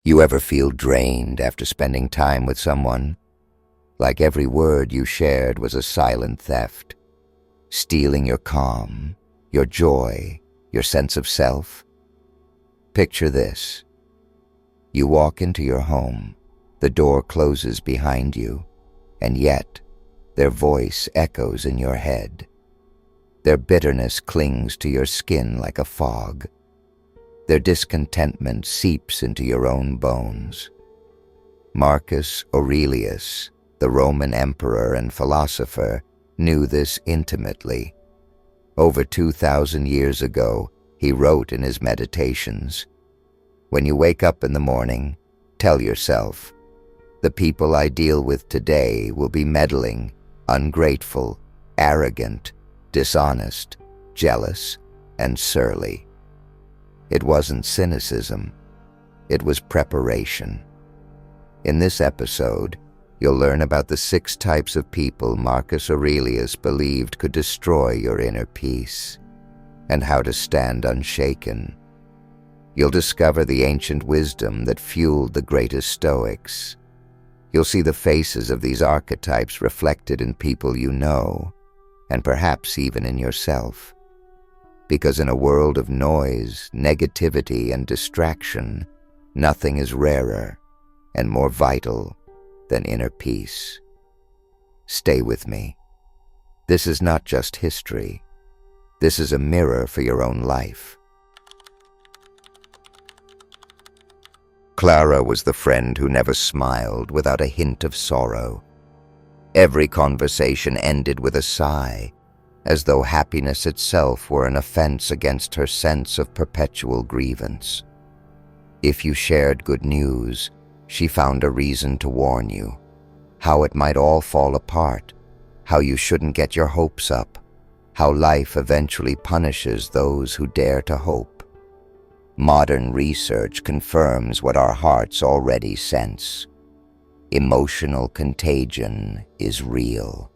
You ever feel drained after spending time with someone? Like every word you shared was a silent theft, stealing your calm, your joy, your sense of self? Picture this. You walk into your home, the door closes behind you, and yet their voice echoes in your head. Their bitterness clings to your skin like a fog. Their discontentment seeps into your own bones. Marcus Aurelius, the Roman emperor and philosopher, knew this intimately. Over 2,000 years ago, he wrote in his Meditations, "When you wake up in the morning, tell yourself, the people I deal with today will be meddling, ungrateful, arrogant, dishonest, jealous, and surly." It wasn't cynicism, it was preparation. In this episode, you'll learn about the 6 types of people Marcus Aurelius believed could destroy your inner peace, and how to stand unshaken. You'll discover the ancient wisdom that fueled the greatest Stoics. You'll see the faces of these archetypes reflected in people you know, and perhaps even in yourself. Because in a world of noise, negativity, and distraction, nothing is rarer and more vital than inner peace. Stay with me. This is not just history. This is a mirror for your own life. Clara was the friend who never smiled without a hint of sorrow. Every conversation ended with a sigh, as though happiness itself were an offense against her sense of perpetual grievance. If you shared good news, she found a reason to warn you, how it might all fall apart, how you shouldn't get your hopes up, how life eventually punishes those who dare to hope. Modern research confirms what our hearts already sense. Emotional contagion is real.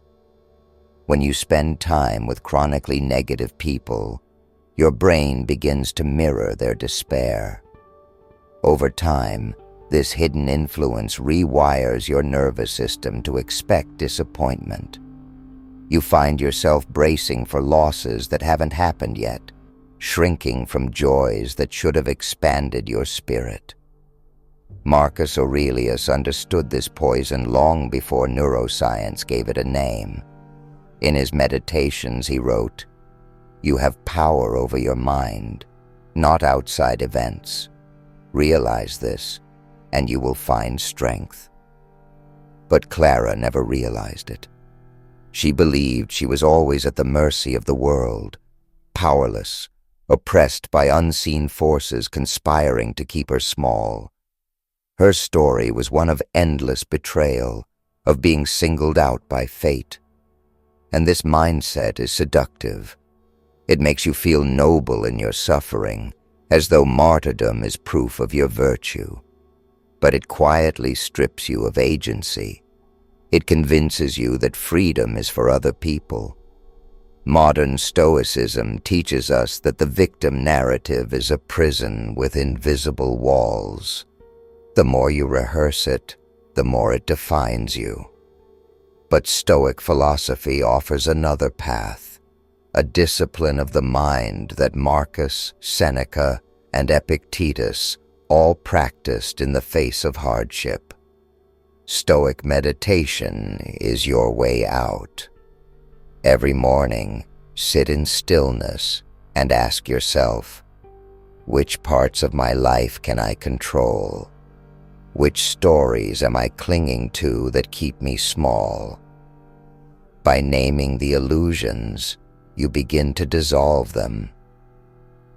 When you spend time with chronically negative people, your brain begins to mirror their despair. Over time, this hidden influence rewires your nervous system to expect disappointment. You find yourself bracing for losses that haven't happened yet, shrinking from joys that should have expanded your spirit. Marcus Aurelius understood this poison long before neuroscience gave it a name. In his Meditations, he wrote, "You have power over your mind, not outside events. Realize this, and you will find strength." But Clara never realized it. She believed she was always at the mercy of the world, powerless, oppressed by unseen forces conspiring to keep her small. Her story was one of endless betrayal, of being singled out by fate. And this mindset is seductive. It makes you feel noble in your suffering, as though martyrdom is proof of your virtue. But it quietly strips you of agency. It convinces you that freedom is for other people. Modern Stoicism teaches us that the victim narrative is a prison with invisible walls. The more you rehearse it, the more it defines you. But Stoic philosophy offers another path, a discipline of the mind that Marcus, Seneca, and Epictetus all practiced in the face of hardship. Stoic meditation is your way out. Every morning, sit in stillness and ask yourself, which parts of my life can I control? Which stories am I clinging to that keep me small? By naming the illusions, you begin to dissolve them.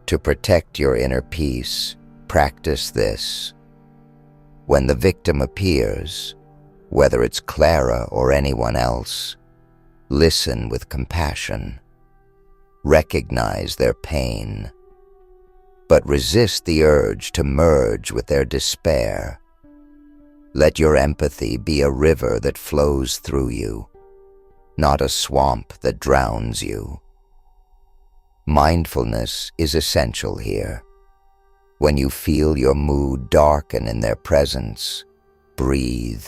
To protect your inner peace, practice this. When the victim appears, whether it's Clara or anyone else, listen with compassion. Recognize their pain, but resist the urge to merge with their despair. Let your empathy be a river that flows through you, not a swamp that drowns you. Mindfulness is essential here. When you feel your mood darken in their presence, breathe.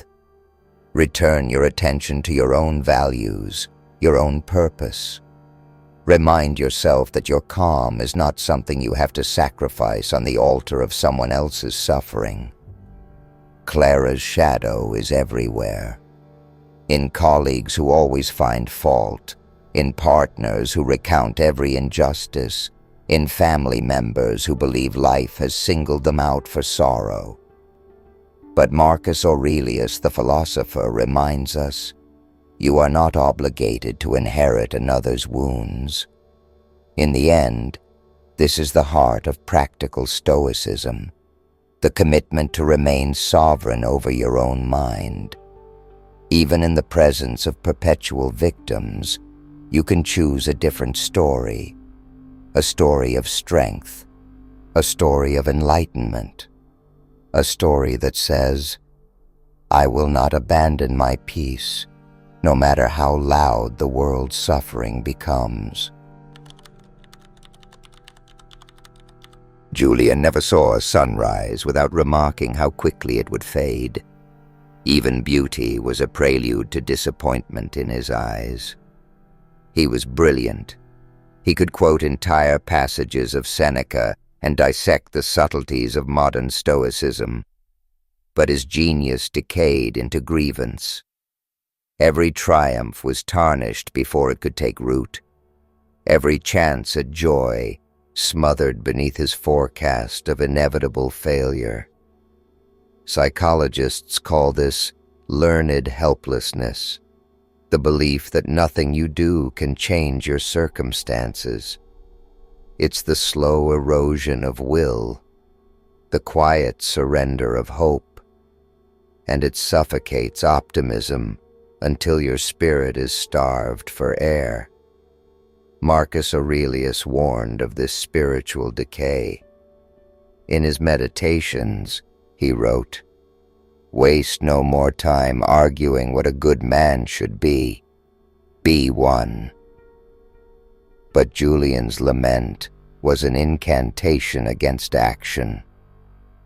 Return your attention to your own values, your own purpose. Remind yourself that your calm is not something you have to sacrifice on the altar of someone else's suffering. Clara's shadow is everywhere. In colleagues who always find fault, in partners who recount every injustice, in family members who believe life has singled them out for sorrow. But Marcus Aurelius, the philosopher, reminds us, you are not obligated to inherit another's wounds. In the end, this is the heart of practical stoicism, the commitment to remain sovereign over your own mind. Even in the presence of perpetual victims, you can choose a different story, a story of strength, a story of enlightenment, a story that says, I will not abandon my peace, no matter how loud the world's suffering becomes. Julian never saw a sunrise without remarking how quickly it would fade. Even beauty was a prelude to disappointment in his eyes. He was brilliant. He could quote entire passages of Seneca and dissect the subtleties of modern stoicism. But his genius decayed into grievance. Every triumph was tarnished before it could take root. Every chance at joy smothered beneath his forecast of inevitable failure. Psychologists call this learned helplessness, the belief that nothing you do can change your circumstances. It's the slow erosion of will, the quiet surrender of hope, and it suffocates optimism until your spirit is starved for air. Marcus Aurelius warned of this spiritual decay. In his Meditations, he wrote, "Waste no more time arguing what a good man should be. Be one." But Julian's lament was an incantation against action,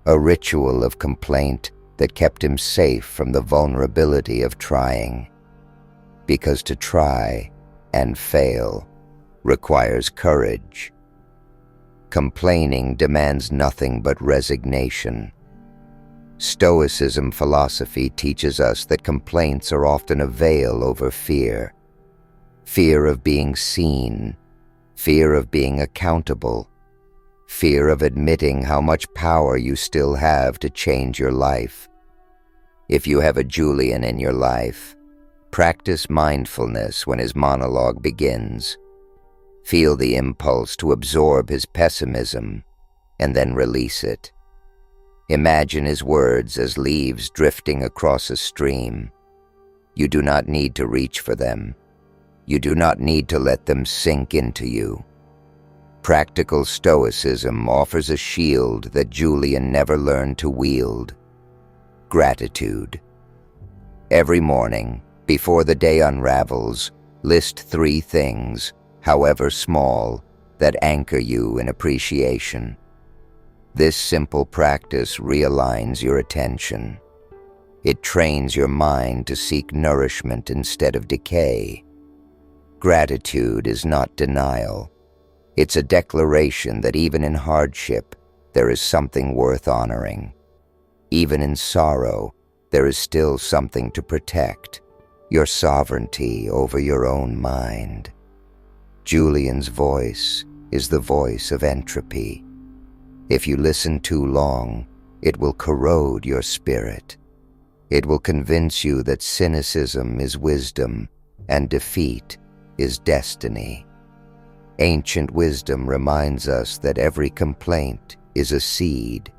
a ritual of complaint that kept him safe from the vulnerability of trying. Because to try and fail requires courage. Complaining demands nothing but resignation. Stoicism philosophy teaches us that complaints are often a veil over fear. Fear of being seen, fear of being accountable, fear of admitting how much power you still have to change your life. If you have a Julian in your life, practice mindfulness when his monologue begins. Feel the impulse to absorb his pessimism and then release it. Imagine his words as leaves drifting across a stream. You do not need to reach for them. You do not need to let them sink into you. Practical stoicism offers a shield that Julian never learned to wield: gratitude. Every morning, before the day unravels, list 3 things, however small, that anchor you in appreciation. This simple practice realigns your attention. It trains your mind to seek nourishment instead of decay. Gratitude is not denial. It's a declaration that even in hardship, there is something worth honoring. Even in sorrow, there is still something to protect: your sovereignty over your own mind. Julian's voice is the voice of entropy. If you listen too long, it will corrode your spirit. It will convince you that cynicism is wisdom and defeat is destiny. Ancient wisdom reminds us that every complaint is a seed.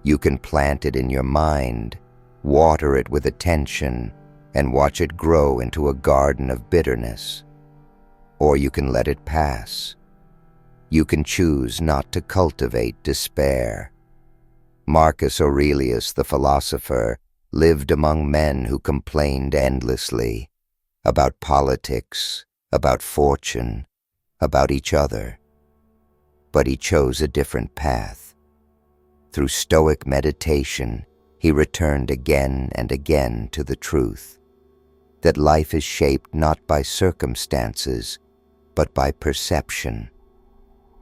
You can plant it in your mind, water it with attention, and watch it grow into a garden of bitterness. Or you can let it pass. You can choose not to cultivate despair. Marcus Aurelius, the philosopher, lived among men who complained endlessly about politics, about fortune, about each other. But he chose a different path. Through stoic meditation, he returned again and again to the truth that life is shaped not by circumstances, but by perception.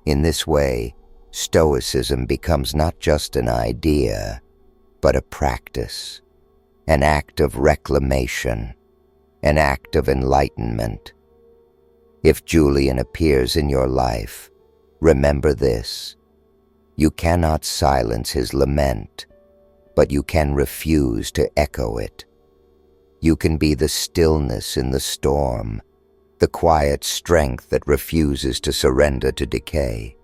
In this way, Stoicism becomes not just an idea, but a practice, an act of reclamation, an act of enlightenment. If Julian appears in your life, remember this: you cannot silence his lament, but you can refuse to echo it. You can be the stillness in the storm, the quiet strength that refuses to surrender to decay.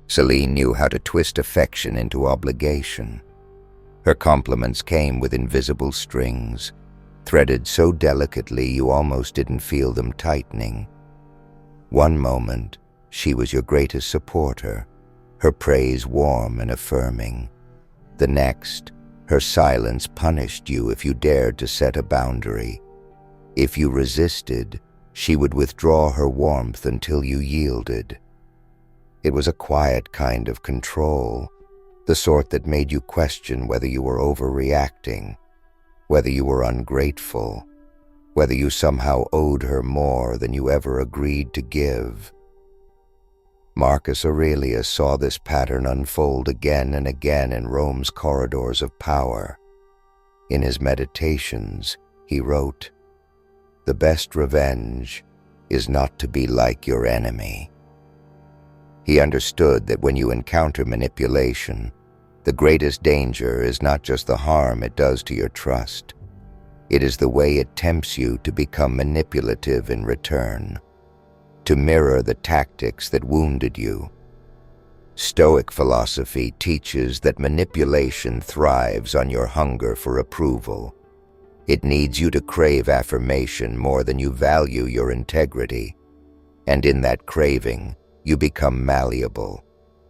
Celine knew how to twist affection into obligation. Her compliments came with invisible strings, threaded so delicately you almost didn't feel them tightening. One moment, she was your greatest supporter, her praise warm and affirming. The next, her silence punished you if you dared to set a boundary. If you resisted, she would withdraw her warmth until you yielded. It was a quiet kind of control, the sort that made you question whether you were overreacting, whether you were ungrateful, whether you somehow owed her more than you ever agreed to give. Marcus Aurelius saw this pattern unfold again and again in Rome's corridors of power. In his Meditations, he wrote, "The best revenge is not to be like your enemy." He understood that when you encounter manipulation, the greatest danger is not just the harm it does to your trust. It is the way it tempts you to become manipulative in return, to mirror the tactics that wounded you. Stoic philosophy teaches that manipulation thrives on your hunger for approval. It needs you to crave affirmation more than you value your integrity, and in that craving, you become malleable,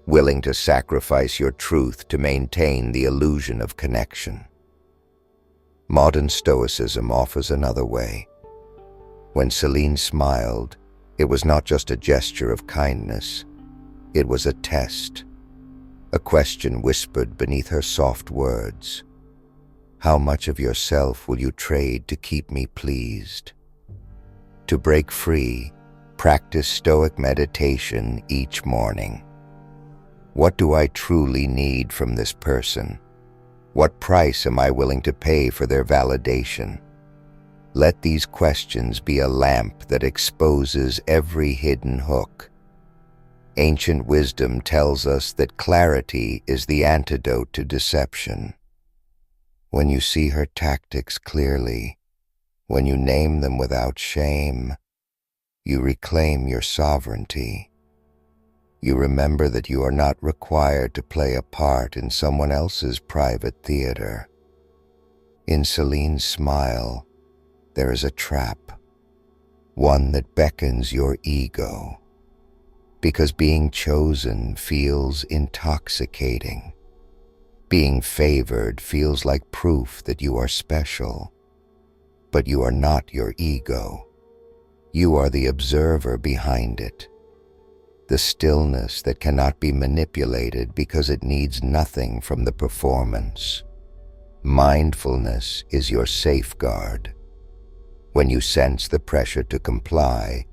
willing to sacrifice your truth to maintain the illusion of connection. Modern Stoicism offers another way. When Celine smiled, it was not just a gesture of kindness, it was a test, a question whispered beneath her soft words. How much of yourself will you trade to keep me pleased? To break free, practice Stoic meditation each morning. What do I truly need from this person? What price am I willing to pay for their validation? Let these questions be a lamp that exposes every hidden hook. Ancient wisdom tells us that clarity is the antidote to deception. When you see her tactics clearly, when you name them without shame, you reclaim your sovereignty. You remember that you are not required to play a part in someone else's private theater. In Celine's smile, there is a trap, one that beckons your ego, because being chosen feels intoxicating. Being favored feels like proof that you are special, but you are not your ego. You are the observer behind it, the stillness that cannot be manipulated because it needs nothing from the performance. Mindfulness is your safeguard. When you sense the pressure to comply,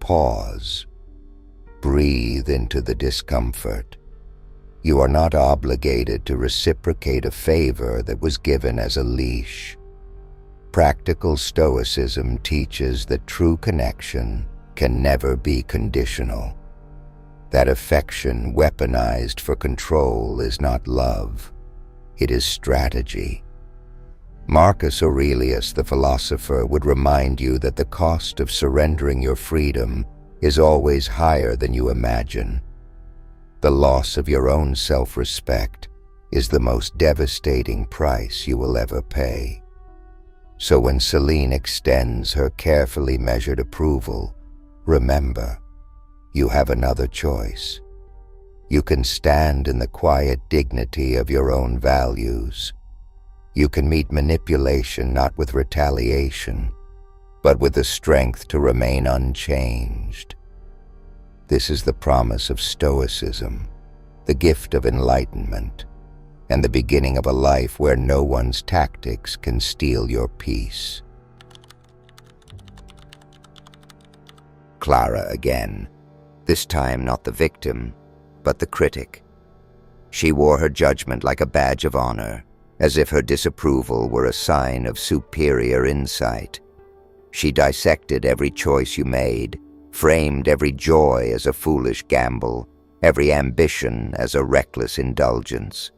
pause. Breathe into the discomfort. You are not obligated to reciprocate a favor that was given as a leash. Practical Stoicism teaches that true connection can never be conditional. That affection weaponized for control is not love, it is strategy. Marcus Aurelius, the philosopher, would remind you that the cost of surrendering your freedom is always higher than you imagine. The loss of your own self-respect is the most devastating price you will ever pay. So when Celine extends her carefully measured approval, remember, you have another choice. You can stand in the quiet dignity of your own values. You can meet manipulation not with retaliation, but with the strength to remain unchanged. This is the promise of stoicism, the gift of enlightenment, and the beginning of a life where no one's tactics can steal your peace. Clara again, this time not the victim, but the critic. She wore her judgment like a badge of honor, as if her disapproval were a sign of superior insight. She dissected every choice you made, framed every joy as a foolish gamble, every ambition as a reckless indulgence.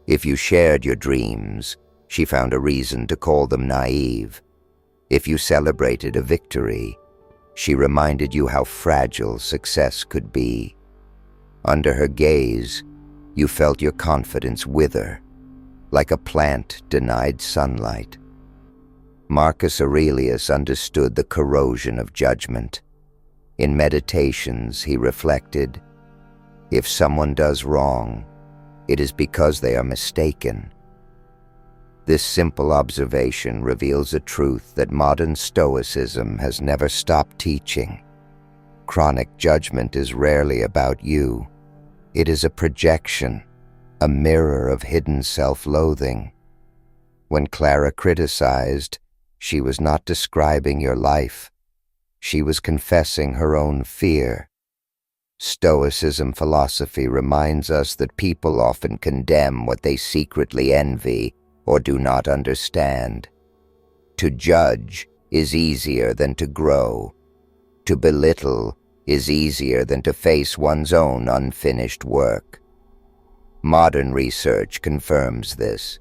If you shared your dreams, she found a reason to call them naive. If you celebrated a victory, she reminded you how fragile success could be. Under her gaze, you felt your confidence wither, like a plant denied sunlight. Marcus Aurelius understood the corrosion of judgment. In Meditations, he reflected, "If someone does wrong, it is because they are mistaken." This simple observation reveals a truth that modern Stoicism has never stopped teaching. Chronic judgment is rarely about you. It is a projection, a mirror of hidden self-loathing. When Clara criticized, she was not describing your life. She was confessing her own fear. Stoicism philosophy reminds us that people often condemn what they secretly envy or do not understand. To judge is easier than to grow. To belittle is easier than to face one's own unfinished work. Modern research confirms this.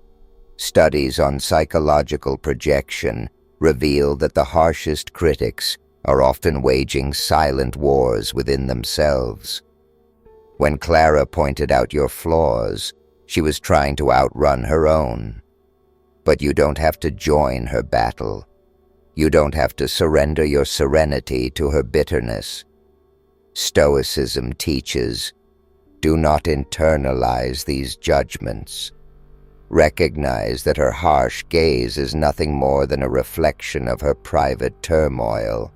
Studies on psychological projection reveal that the harshest critics are often waging silent wars within themselves. When Clara pointed out your flaws, she was trying to outrun her own. But you don't have to join her battle. You don't have to surrender your serenity to her bitterness. Stoicism teaches, do not internalize these judgments. Recognize that her harsh gaze is nothing more than a reflection of her private turmoil.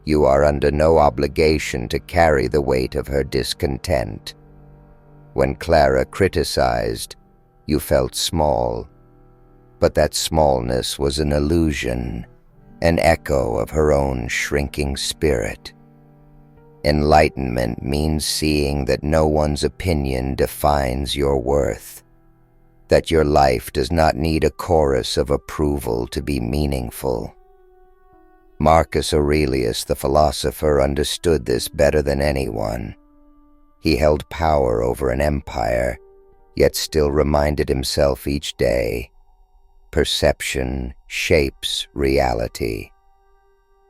You are under no obligation to carry the weight of her discontent. When Clara criticized, you felt small. But that smallness was an illusion, an echo of her own shrinking spirit. Enlightenment means seeing that no one's opinion defines your worth, that your life does not need a chorus of approval to be meaningful. Marcus Aurelius, the philosopher, understood this better than anyone. He held power over an empire, yet still reminded himself each day, perception shapes reality,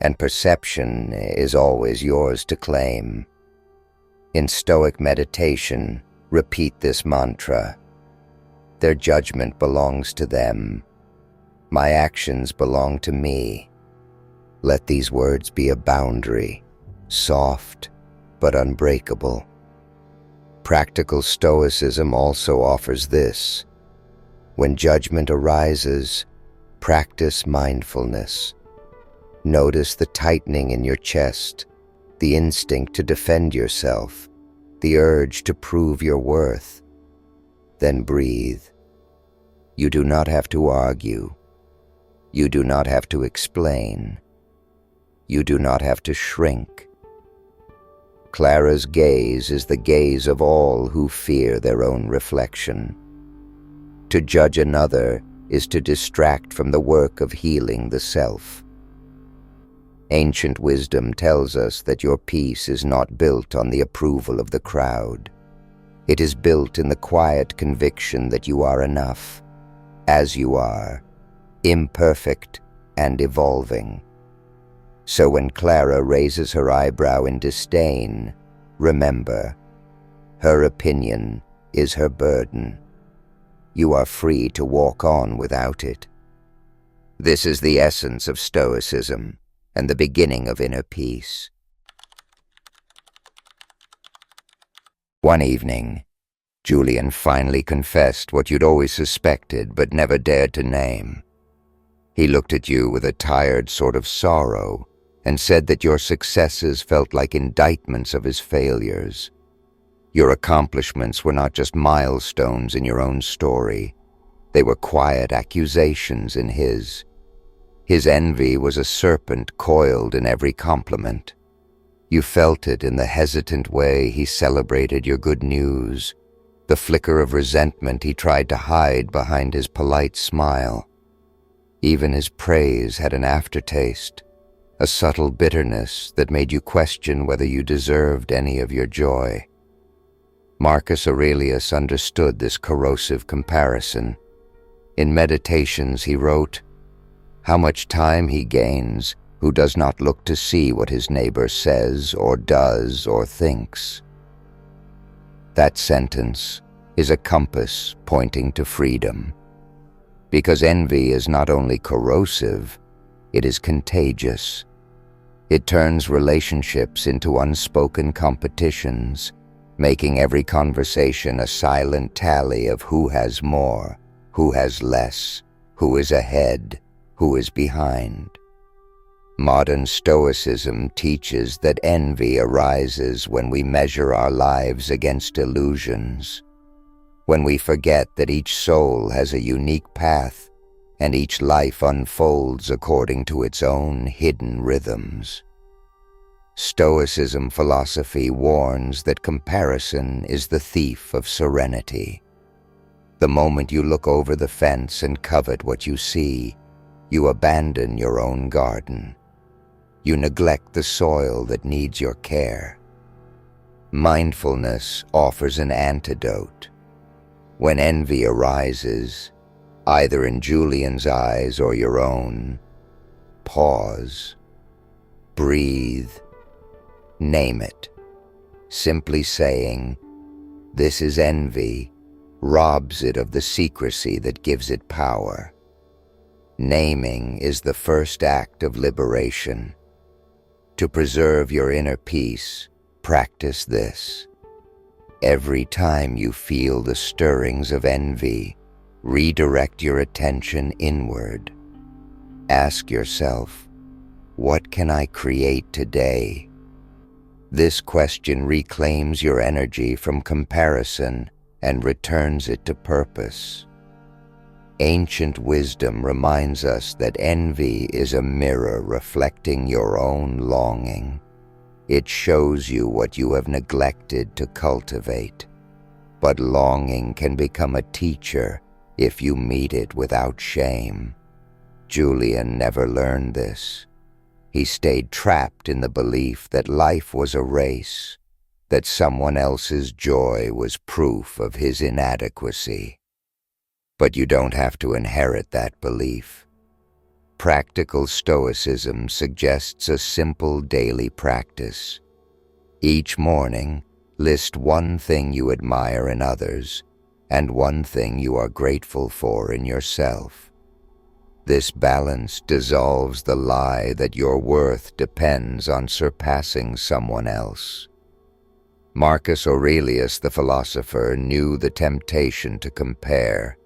and perception is always yours to claim. In Stoic meditation, repeat this mantra. Their judgment belongs to them. My actions belong to me. Let these words be a boundary, soft but unbreakable. Practical Stoicism also offers this. When judgment arises, practice mindfulness. Notice the tightening in your chest, the instinct to defend yourself, the urge to prove your worth. Then breathe. You do not have to argue. You do not have to explain. You do not have to shrink. Clara's gaze is the gaze of all who fear their own reflection. To judge another is to distract from the work of healing the self. Ancient wisdom tells us that your peace is not built on the approval of the crowd. It is built in the quiet conviction that you are enough, as you are, imperfect and evolving. So when Clara raises her eyebrow in disdain, remember, her opinion is her burden. You are free to walk on without it. This is the essence of Stoicism and the beginning of inner peace. One evening, Julian finally confessed what you'd always suspected but never dared to name. He looked at you with a tired sort of sorrow, and said that your successes felt like indictments of his failures. Your accomplishments were not just milestones in your own story, they were quiet accusations in his. His envy was a serpent coiled in every compliment. You felt it in the hesitant way he celebrated your good news, the flicker of resentment he tried to hide behind his polite smile. Even his praise had an aftertaste, a subtle bitterness that made you question whether you deserved any of your joy. Marcus Aurelius understood this corrosive comparison. In Meditations he wrote, "How much time he gains who does not look to see what his neighbor says or does or thinks." That sentence is a compass pointing to freedom, because envy is not only corrosive, it is contagious. It turns relationships into unspoken competitions, making every conversation a silent tally of who has more, who has less, who is ahead, who is behind. Modern Stoicism teaches that envy arises when we measure our lives against illusions, when we forget that each soul has a unique path and each life unfolds according to its own hidden rhythms. Stoicism philosophy warns that comparison is the thief of serenity. The moment you look over the fence and covet what you see, you abandon your own garden. You neglect the soil that needs your care. Mindfulness offers an antidote. When envy arises, either in Julian's eyes or your own, pause, breathe, name it. Simply saying, "This is envy," robs it of the secrecy that gives it power. Naming is the first act of liberation. To preserve your inner peace, practice this. Every time you feel the stirrings of envy, redirect your attention inward. Ask yourself, what can I create today? This question reclaims your energy from comparison and returns it to purpose. Ancient wisdom reminds us that envy is a mirror reflecting your own longing. It shows you what you have neglected to cultivate. But longing can become a teacher if you meet it without shame. Julian never learned this. He stayed trapped in the belief that life was a race, that someone else's joy was proof of his inadequacy. But you don't have to inherit that belief. Practical Stoicism suggests a simple daily practice. Each morning, list one thing you admire in others and one thing you are grateful for in yourself. This balance dissolves the lie that your worth depends on surpassing someone else. Marcus Aurelius, the philosopher, knew the temptation to compare.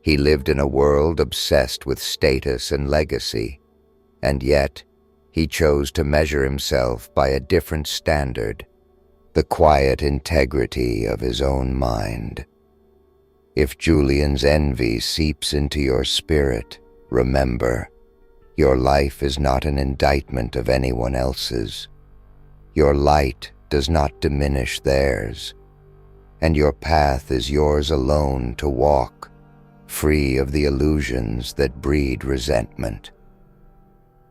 He lived in a world obsessed with status and legacy, and yet he chose to measure himself by a different standard, the quiet integrity of his own mind. If Julian's envy seeps into your spirit, remember, your life is not an indictment of anyone else's. Your light does not diminish theirs, and your path is yours alone to walk, free of the illusions that breed resentment.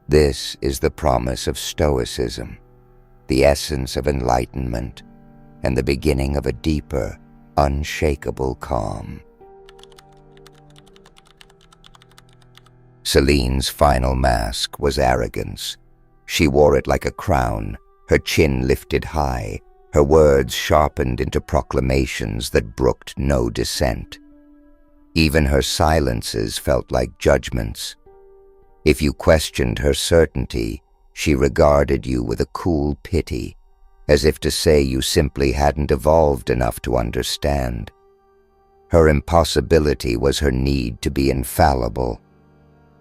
This is the promise of Stoicism, the essence of enlightenment, and the beginning of a deeper, unshakable calm. Celine's final mask was arrogance. She wore it like a crown, her chin lifted high, her words sharpened into proclamations that brooked no dissent. Even her silences felt like judgments. If you questioned her certainty, she regarded you with a cool pity, as if to say you simply hadn't evolved enough to understand. Her impossibility was her need to be infallible,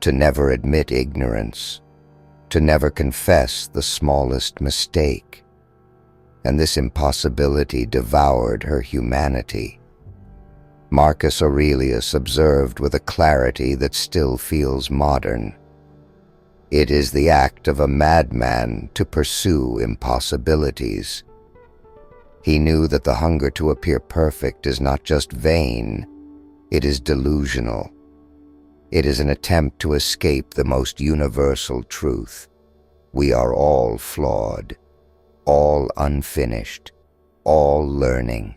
to never admit ignorance. to never confess the smallest mistake, and this impossibility devoured her humanity. Marcus Aurelius observed with a clarity that still feels modern, "It is the act of a madman to pursue impossibilities." He knew that the hunger to appear perfect is not just vain, it is delusional. It is an attempt to escape the most universal truth. We are all flawed, all unfinished, all learning.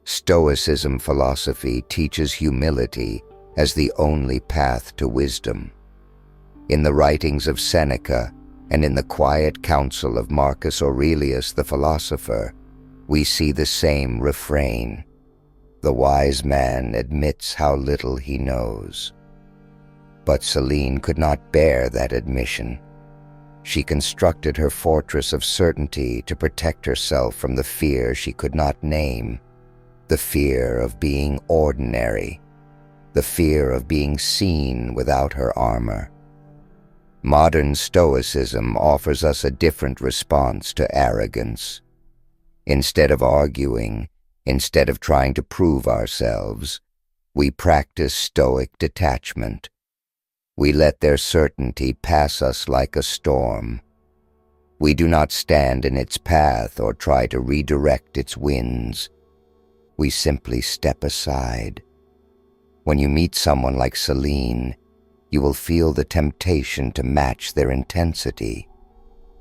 Stoicism philosophy teaches humility as the only path to wisdom. In the writings of Seneca and in the quiet counsel of Marcus Aurelius the philosopher, we see the same refrain. The wise man admits how little he knows. But Selene could not bear that admission. She constructed her fortress of certainty to protect herself from the fear she could not name, the fear of being ordinary, the fear of being seen without her armor. Modern Stoicism offers us a different response to arrogance. Instead of arguing, instead of trying to prove ourselves, we practice stoic detachment. We let their certainty pass us like a storm. We do not stand in its path or try to redirect its winds. We simply step aside. When you meet someone like Selene, you will feel the temptation to match their intensity,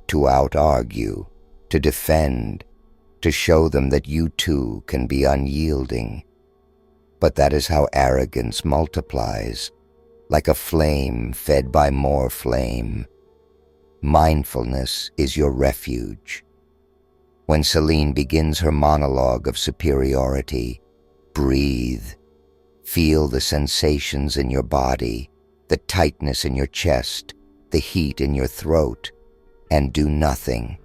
to out-argue, to defend, to show them that you too can be unyielding. But that is how arrogance multiplies, like a flame fed by more flame. Mindfulness is your refuge. When Selene begins her monologue of superiority, breathe. Feel the sensations in your body, the tightness in your chest, the heat in your throat, and do nothing.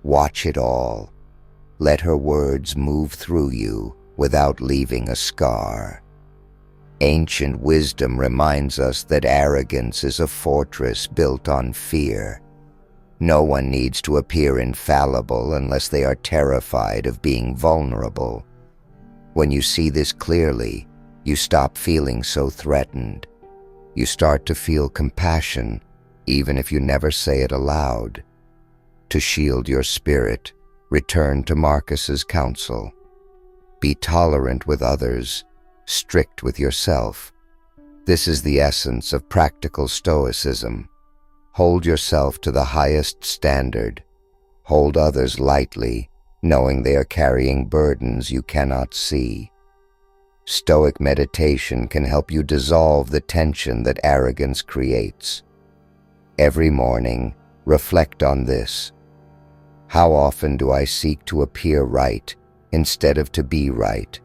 Watch it all. Let her words move through you without leaving a scar. Ancient wisdom reminds us that arrogance is a fortress built on fear. No one needs to appear infallible unless they are terrified of being vulnerable. When you see this clearly, you stop feeling so threatened. You start to feel compassion, even if you never say it aloud. To shield your spirit, return to Marcus's counsel. Be tolerant with others, strict with yourself. This is the essence of practical stoicism. Hold yourself to the highest standard. Hold others lightly, knowing they are carrying burdens you cannot see. Stoic meditation can help you dissolve the tension that arrogance creates. Every morning, reflect on this. How often do I seek to appear right instead of to be right?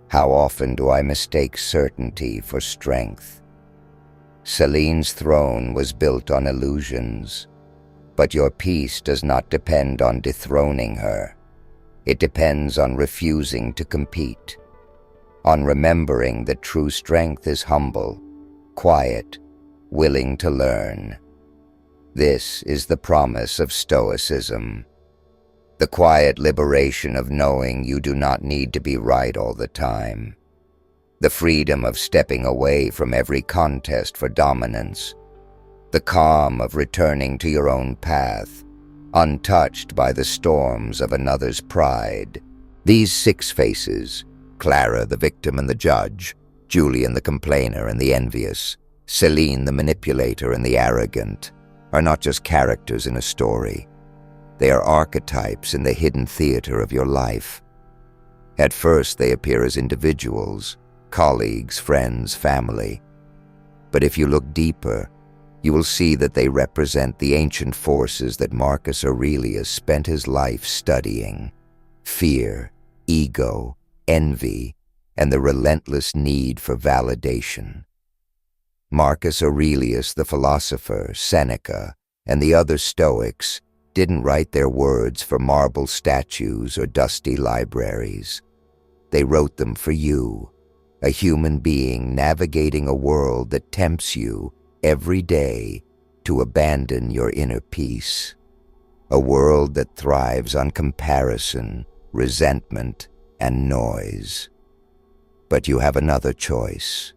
How often do I mistake certainty for strength? Selene's throne was built on illusions, but your peace does not depend on dethroning her. It depends on refusing to compete, on remembering that true strength is humble, quiet, willing to learn. This is the promise of Stoicism. The quiet liberation of knowing you do not need to be right all the time. The freedom of stepping away from every contest for dominance. The calm of returning to your own path, untouched by the storms of another's pride. These 6 faces, Clara the victim and the judge, Julian the complainer and the envious, Selene the manipulator and the arrogant, are not just characters in a story. They are archetypes in the hidden theater of your life. At first, they appear as individuals, colleagues, friends, family. But if you look deeper, you will see that they represent the ancient forces that Marcus Aurelius spent his life studying: fear, ego, envy, and the relentless need for validation. Marcus Aurelius the philosopher, Seneca, and the other Stoics didn't write their words for marble statues or dusty libraries. They wrote them for you, a human being navigating a world that tempts you every day to abandon your inner peace. A world that thrives on comparison, resentment, and noise. But you have another choice.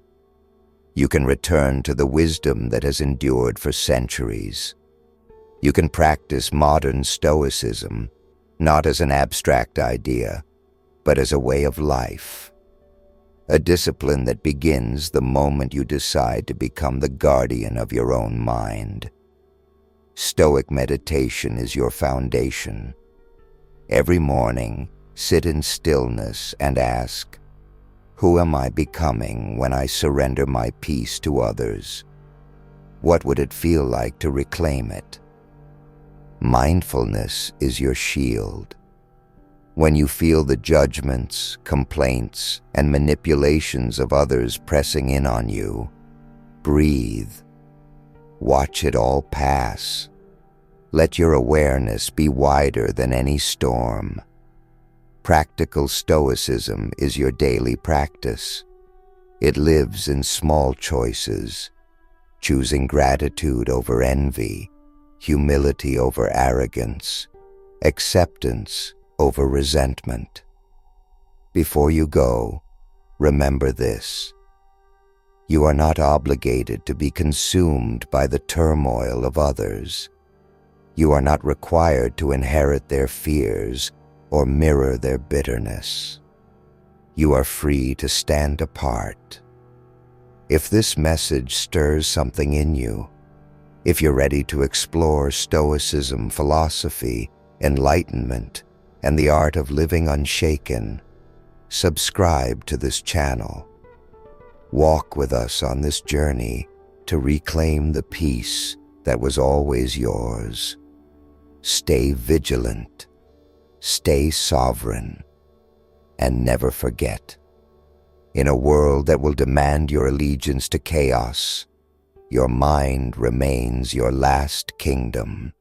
You can return to the wisdom that has endured for centuries. You can practice modern stoicism, not as an abstract idea, but as a way of life. A discipline that begins the moment you decide to become the guardian of your own mind. Stoic meditation is your foundation. Every morning, sit in stillness and ask, who am I becoming when I surrender my peace to others? What would it feel like to reclaim it? Mindfulness is your shield. When you feel the judgments, complaints, and manipulations of others pressing in on you, breathe. Watch it all pass. Let your awareness be wider than any storm. Practical stoicism is your daily practice. It lives in small choices, choosing gratitude over envy, humility over arrogance, acceptance over resentment. Before you go, remember this. You are not obligated to be consumed by the turmoil of others. You are not required to inherit their fears or mirror their bitterness. You are free to stand apart. If this message stirs something in you, if you're ready to explore stoicism, philosophy, enlightenment, and the art of living unshaken, subscribe to this channel. Walk with us on this journey to reclaim the peace that was always yours. Stay vigilant, stay sovereign, and never forget. In a world that will demand your allegiance to chaos, your mind remains your last kingdom.